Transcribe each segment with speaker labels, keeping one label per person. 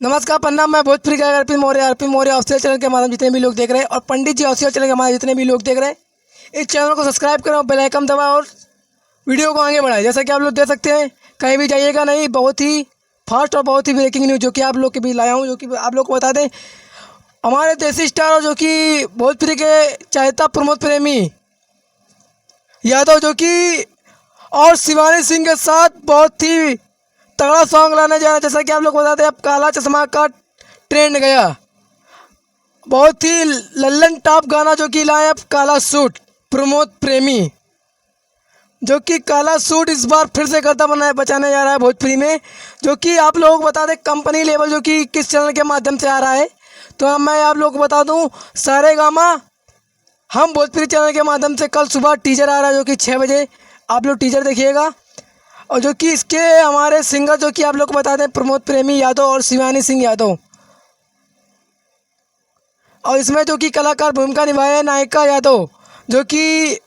Speaker 1: नमस्कार प्रणाम। मैं भोजपुरी गायक अर्पित मौर्य ऑफिशियल चैनल के माध्यम जितने भी लोग देख रहे हैं और पंडित जी ऑफिशियल चैनल के माध्यम जितने भी लोग देख रहे हैं, इस चैनल को सब्सक्राइब करें और बेल आइकन दबाएं और वीडियो को आगे बढ़ाएं। जैसा कि आप लोग देख सकते हैं, कहीं भी जाइएगा नहीं, बहुत ही फास्ट और बहुत ही ब्रेकिंग न्यूज़ जो कि आप लोग के भी लाया हूँ, जो कि आप लोग को बता दें। हमारे देसी स्टार और जो कि भोजपुरी के चाहता प्रमोद प्रेमी यादव जो कि और शिवानी सिंह के साथ बहुत ही तगड़ा सॉन्ग लाने जा रहा है। जैसा कि आप लोग बताते हैं, अब काला चश्मा का ट्रेंड गया, बहुत ही लल्लन टॉप गाना जो कि लाए अब काला सूट प्रमोद प्रेमी, जो कि काला सूट इस बार फिर से गर्दा बचाने जा रहा है भोजपुरी में। जो कि आप लोगों को बता दें कंपनी लेवल जो कि किस चैनल के माध्यम से आ रहा है, तो अब मैं आप लोगों को बता दूं, सारेगामा हम भोजपुरी चैनल के माध्यम से कल सुबह टीजर आ रहा है, जो कि 6 बजे आप लोग टीजर देखिएगा। और जो कि इसके हमारे सिंगर जो कि आप लोग को बता दें प्रमोद प्रेमी यादव और शिवानी सिंह यादव, और इसमें जो कि कलाकार भूमिका निभाए हैं नायिका यादव, जो कि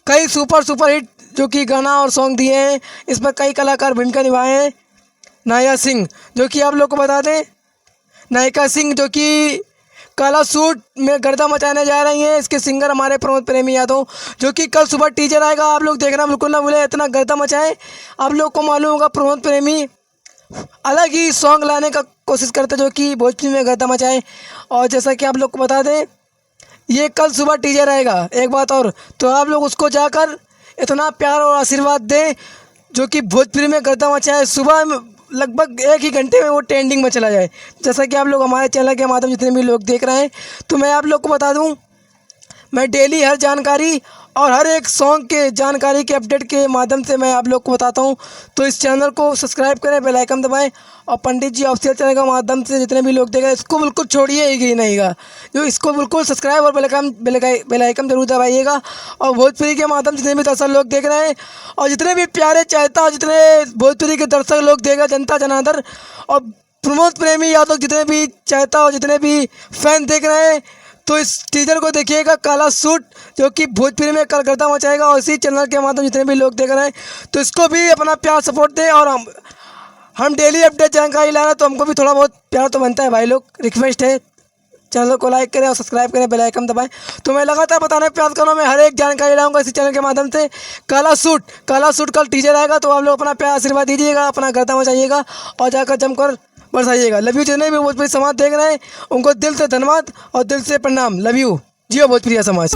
Speaker 1: कई सुपर हिट जो कि गाना और सॉन्ग दिए हैं। इस पर कई कलाकार भूमिका निभाए हैं। नाया सिंह जो कि आप लोग को बता दें, नायिका सिंह जो कि काला सूट में गर्दा मचाने जा रही हैं। इसके सिंगर हमारे प्रमोद प्रेमी यादव, जो कि कल सुबह टीजर आएगा, आप लोग देखना बिल्कुल ना भूलें, इतना गर्दा मचाएं। आप लोग को मालूम होगा प्रमोद प्रेमी अलग ही सॉन्ग लाने का कोशिश करते जो कि भोजपुरी में गर्दा मचाएं। और जैसा कि आप लोग को बता दें, ये कल सुबह टीजर आएगा। एक बात और, तो आप लोग उसको जाकर इतना प्यार और आशीर्वाद दें जो कि भोजपुरी में गर्दा मचाए, सुबह लगभग 1 ही घंटे में वो ट्रेंडिंग में चला जाए। जैसा कि आप लोग हमारे चैनल के माध्यम जितने भी लोग देख रहे हैं, तो मैं आप लोग को बता दूं, मैं डेली हर जानकारी और हर एक सॉन्ग के जानकारी के अपडेट के माध्यम से मैं आप लोग को बताता हूं। तो इस चैनल को सब्सक्राइब करें, बेल आइकन दबाएं और पंडित जी ऑफिशियल चैनल के माध्यम से जितने भी लोग देख रहे हैं, इसको बिल्कुल छोड़िए ही नहींगा, जो इसको बिल्कुल सब्सक्राइब और बेल आइकन जरूर दबाइएगा। और भोजपुरी के माध्यम जितने भी दर्शक लोग देख रहे हैं और जितने भी प्यारे चाहता और जितने भोजपुरी के दर्शक लोग देख रहे हैं, जनता जनार्दन और प्रमोद प्रेमी यादव जितने भी चाहता और जितने भी फैन देख रहे हैं, तो इस टीजर को देखिएगा काला सूट, जो कि भोजपुरी में कल गर्दा मचाएगा। और इसी चैनल के माध्यम जितने भी लोग देख रहे हैं, तो इसको भी अपना प्यार सपोर्ट दें। और हम डेली अपडेट जानकारी ला रहे हैं, तो हमको भी थोड़ा बहुत प्यार तो बनता है भाई लोग। रिक्वेस्ट है, चैनल को लाइक करें और सब्सक्राइब करें, बेल आइकन दबाएं। तो मैं लगातार बताने का प्रयास करूँगा, मैं हर एक जानकारी लाऊंगा इसी चैनल के माध्यम से। काला सूट कल टीजर आएगा, तो आप लोग अपना प्यार आशीर्वाद दीजिएगा, अपना गर्दा मचाइएगा और जाकर जमकर बरसाइएगा। Love you. जितने भी भोजपुरी समाज देख रहे हैं उनको दिल से धन्यवाद और दिल से प्रणाम। Love you. जियो भोजपुरी समाज।